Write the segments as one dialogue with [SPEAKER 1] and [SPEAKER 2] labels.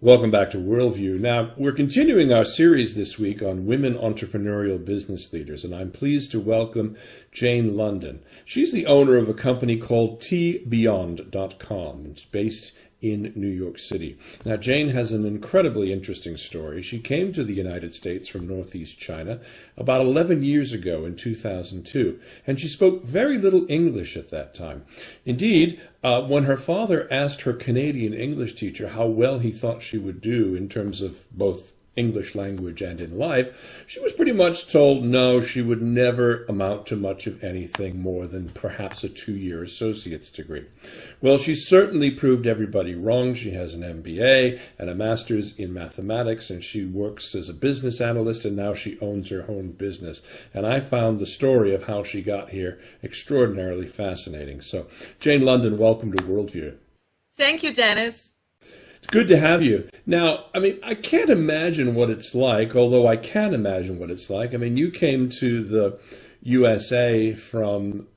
[SPEAKER 1] Welcome back to Worldview. Now, we're continuing our series this week on women entrepreneurial business leaders, and I'm pleased to welcome Jane London. She's the owner of a company called tbeyond.com. It's based in New York City. Now, Jane has an incredibly interesting story. She came to the United States from Northeast China about 11 years ago in 2002, and she spoke very little English at that time. Indeed, when her father asked her Canadian English teacher how well he thought she would do in terms of both English language and in life, she was pretty much told no, she would never amount to much of anything more than perhaps a 2-year associate's degree. Well, she certainly proved everybody wrong. She has an MBA and a master's in mathematics, and she works as a business analyst, and now she owns her own business. And I found the story of how she got here extraordinarily fascinating. So, Jane London, welcome to Worldview.
[SPEAKER 2] Thank you, Dennis.
[SPEAKER 1] Good to have you. Now, I can't imagine what it's like, although I can imagine what it's like. You came to the USA from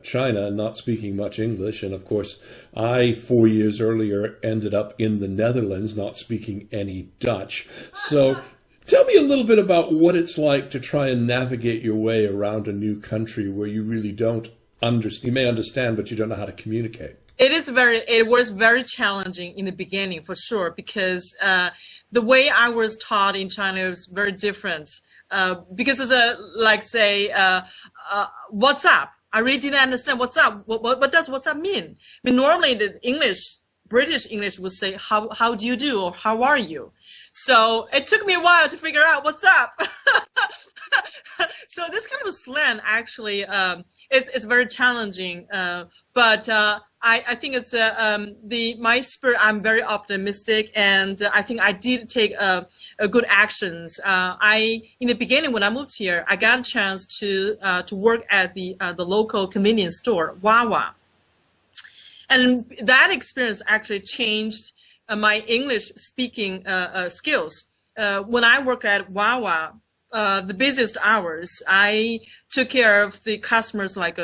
[SPEAKER 1] China, not speaking much English. And of course, I, 4 years earlier, ended up in the Netherlands, not speaking any Dutch. So tell me a little bit about what it's like to try and navigate your way around a new country where you really don't understand. You may understand, but you don't know how to communicate.
[SPEAKER 2] It was very challenging in the beginning, for sure, because the way I was taught in China was very different. Because it's what's up? I really didn't understand what's up. What does what's up mean? Normally the British English would say, how do you do, or how are you? So it took me a while to figure out what's up. So this kind of slang actually it's very challenging, but I think it's my spirit. I'm very optimistic, and I think I did take a good actions. In the beginning when I moved here, I got a chance to work at the local convenience store, Wawa, and that experience actually changed my English speaking skills. When I work at Wawa, the busiest hours, I took care of the customers like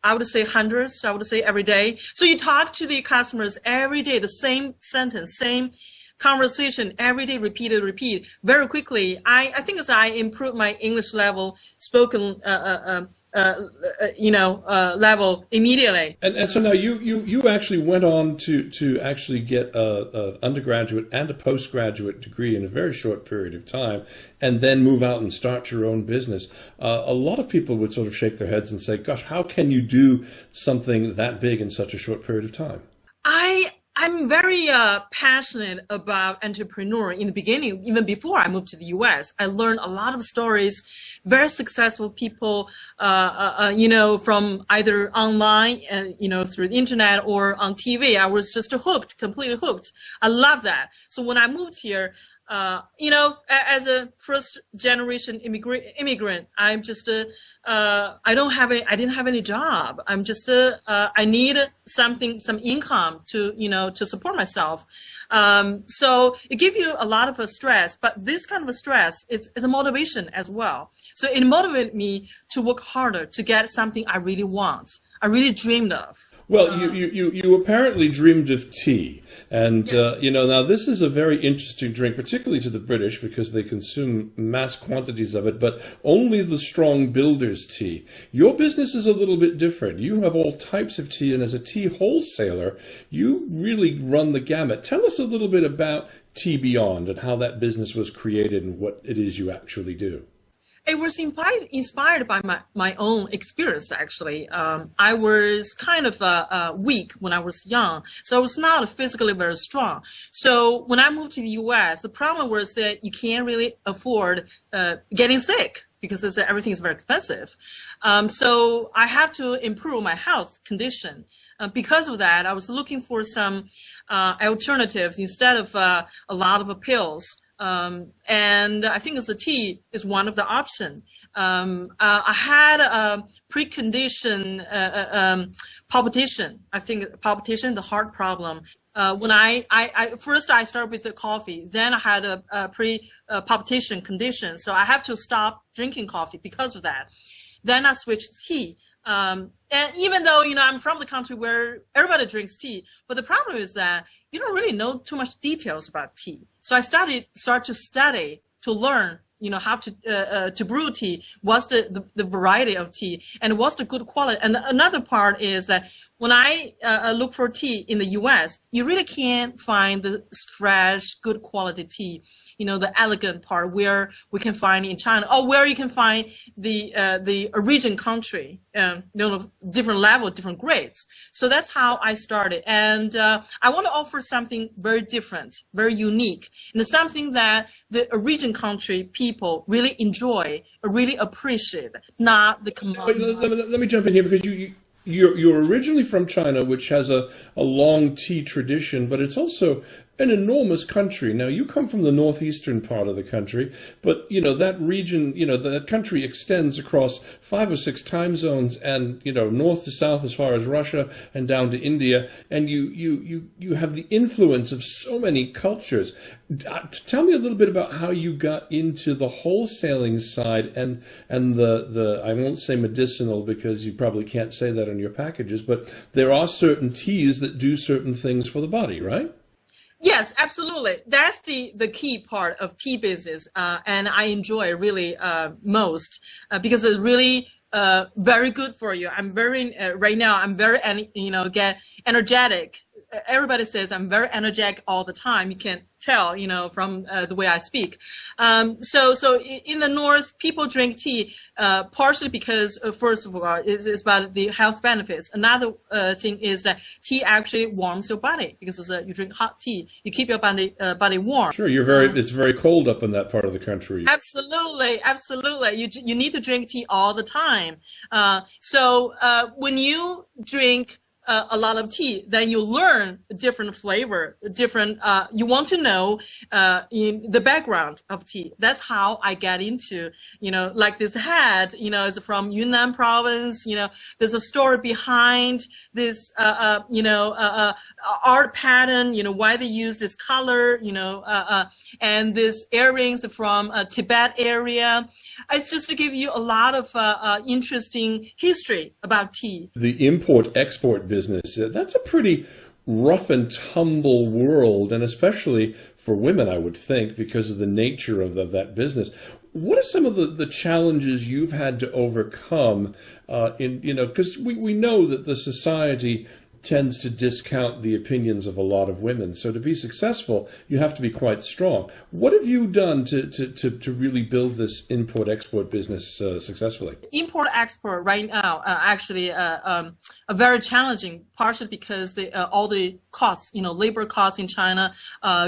[SPEAKER 2] I would say hundreds, I would say every day. So you talk to the customers every day, the same sentence, same conversation every day, repeat. Very quickly, I think as I improved my English level, spoken level immediately.
[SPEAKER 1] And so now you actually went on to actually get a undergraduate and a postgraduate degree in a very short period of time, and then move out and start your own business. A lot of people would sort of shake their heads and say, gosh, how can you do something that big in such a short period of time?
[SPEAKER 2] I'm very passionate about entrepreneur. In the beginning, even before I moved to the US, I learned a lot of stories, very successful people, from either online, through the internet or on TV. I was just hooked, completely hooked. I love that. So when I moved here, as a first generation immigrant, I'm just I didn't have any job. I'm just I need some income to support myself. So it gives you a lot of stress, but this kind of stress is a motivation as well. So it motivated me to work harder to get something I really want, I really dreamed of.
[SPEAKER 1] Well, you apparently dreamed of tea. And,
[SPEAKER 2] yes.
[SPEAKER 1] Now this is a very interesting drink, particularly to the British, because they consume mass quantities of it, but only the strong builders tea. Your business is a little bit different. You have all types of tea, and as a tea wholesaler, you really run the gamut. Tell us a little bit about Tea Beyond and how that business was created and what it is you actually do.
[SPEAKER 2] It was inspired by my own experience, actually. I was kind of weak when I was young, so I was not physically very strong. So when I moved to the US, the problem was that you can't really afford getting sick because everything is very expensive. So I have to improve my health condition. Because of that, I was looking for some alternatives instead of a lot of pills. And I think the tea is one of the options. I had a precondition palpitation. I think palpitation, the heart problem. When first I started with the coffee, then I had a palpitation condition, so I have to stop drinking coffee because of that. Then I switched to tea. And even though, I'm from the country where everybody drinks tea, but the problem is that you don't really know too much details about tea. So I start to study, to learn, how to brew tea, what's the variety of tea, and what's the good quality. And another part is that when I look for tea in the U.S., you really can't find the fresh, good quality tea, the elegant part where we can find in China, or where you can find the origin country, different level, different grades. So that's how I started. And I want to offer something very different, very unique, and something that the origin country people really enjoy, really appreciate, not the commodity.
[SPEAKER 1] Let me jump in here, because you're originally from China, which has a long tea tradition, but it's also an enormous country. Now, you come from the northeastern part of the country, but, that region, that country extends across 5 or 6 time zones and, north to south as far as Russia and down to India. And you have the influence of so many cultures. Tell me a little bit about how you got into the wholesaling side and the I won't say medicinal, because you probably can't say that on your packages, but there are certain teas that do certain things for the body, right?
[SPEAKER 2] Yes, absolutely. That's the key part of tea business, and I enjoy it really most because it's really very good for you. I'm very right now. I'm very get energetic. Everybody says I'm very energetic all the time. You can tell, from the way I speak. So in the North, people drink tea partially because, first of all, it's about the health benefits. Another thing is that tea actually warms your body, because you drink hot tea, you keep your body warm.
[SPEAKER 1] Sure, it's very cold up in that part of the country.
[SPEAKER 2] Absolutely. You need to drink tea all the time. So when you drink a lot of tea, then you learn different flavor, different, you want to know in the background of tea. That's how I get into, like this hat, it's from Yunnan province, there's a story behind this, art pattern, why they use this color, and this earrings from Tibet area. It's just to give you a lot of interesting history about tea.
[SPEAKER 1] The import-export business, that's a pretty rough and tumble world, and especially for women, I would think, because of the nature of that business. What are some of the challenges you've had to overcome because we know that the society tends to discount the opinions of a lot of women. So to be successful, you have to be quite strong. What have you done to really build this import-export business successfully?
[SPEAKER 2] Import-export right now actually are very challenging, partially because all the costs, labor costs in China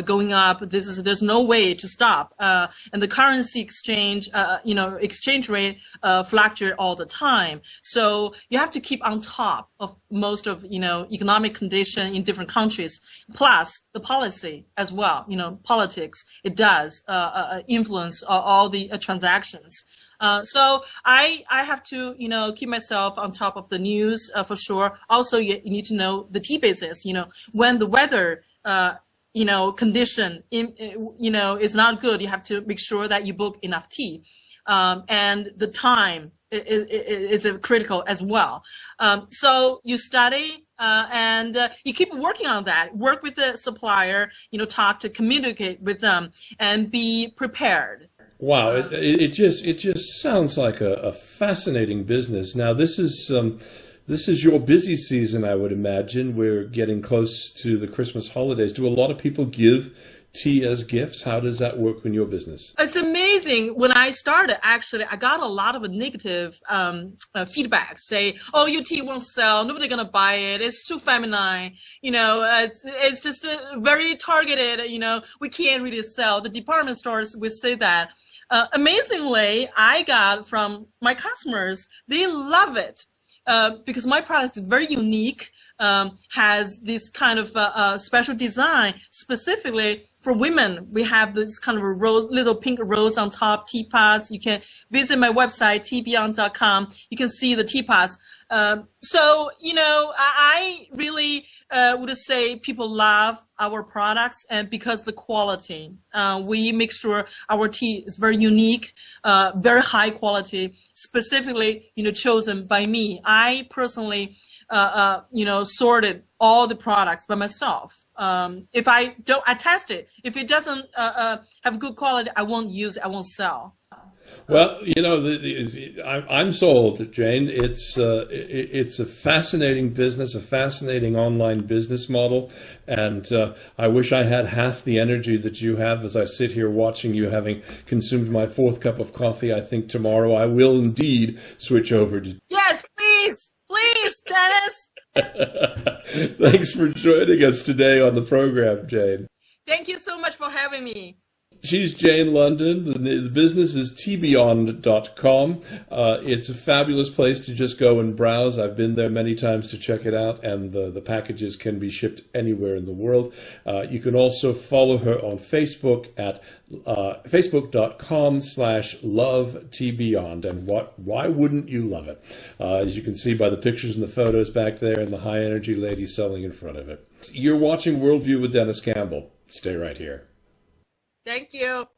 [SPEAKER 2] going up. There's no way to stop, and the currency exchange, exchange rate fluctuate all the time. So you have to keep on top of most of economic condition in different countries, plus the policy as well. Politics, it does influence all the transactions. So I have to, keep myself on top of the news for sure. Also, you need to know the tea business. When the weather, condition, is not good, you have to make sure that you book enough tea, and the time is critical as well. So you study. And you keep working on that. Work with the supplier, communicate with them, and be prepared.
[SPEAKER 1] Wow, it just sounds like a fascinating business. Now, this is your busy season, I would imagine. We're getting close to the Christmas holidays. Do a lot of people give tea as gifts? How does that work in your business?
[SPEAKER 2] It's amazing. When I started, actually, I got a lot of negative feedback. Say, "Oh, your tea won't sell. Nobody's gonna buy it. It's too feminine. It's just very targeted. We can't really sell." The department stores will say that. Amazingly, I got from my customers, they love it because my product is very unique. Has this kind of special design specifically for women. We have this kind of a rose, little pink rose on top, teapots. You can visit my website, tbeyond.com. You can see the teapots. So, I really would say people love our products, and because the quality, we make sure our tea is very unique, very high quality, specifically, chosen by me. I personally, sorted all the products by myself. If I test it. If it doesn't have good quality, I won't use it. I won't sell.
[SPEAKER 1] Well, I'm sold, Jane. It's a fascinating business, a fascinating online business model, and I wish I had half the energy that you have as I sit here watching you, having consumed my fourth cup of coffee. I think tomorrow I will indeed switch over to.
[SPEAKER 2] Yes, please, Dennis.
[SPEAKER 1] Thanks for joining us today on the program, Jane.
[SPEAKER 2] Thank you so much for having me.
[SPEAKER 1] She's Jane London. The business is tbeyond.com. It's a fabulous place to just go and browse. I've been there many times to check it out, and the packages can be shipped anywhere in the world. You can also follow her on Facebook at facebook.com/lovetbeyond. And why wouldn't you love it? As you can see by the pictures and the photos back there and the high energy lady selling in front of it. You're watching Worldview with Dennis Campbell. Stay right here.
[SPEAKER 2] Thank you.